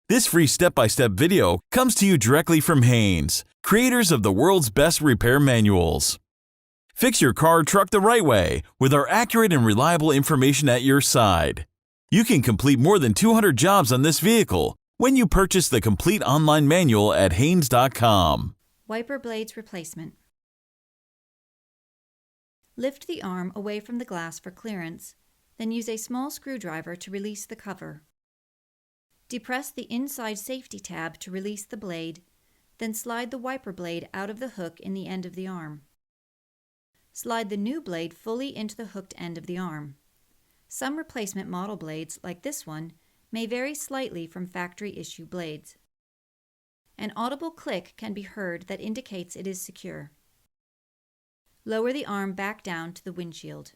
This free step-by-step video comes to you directly from Haynes, creators of the world's best repair manuals. Fix your car or truck the right way with our accurate and reliable information at your side. You can complete more than 200 jobs on this vehicle when you purchase the complete online manual at Haynes.com. Wiper blades replacement. Lift the arm away from the glass for clearance, then use a small screwdriver to release the cover. Depress the inside safety tab to release the blade, then slide the wiper blade out of the hook in the end of the arm. Slide the new blade fully into the hooked end of the arm. Some replacement model blades, like this one, may vary slightly from factory-issue blades. An audible click can be heard that indicates it is secure. Lower the arm back down to the windshield.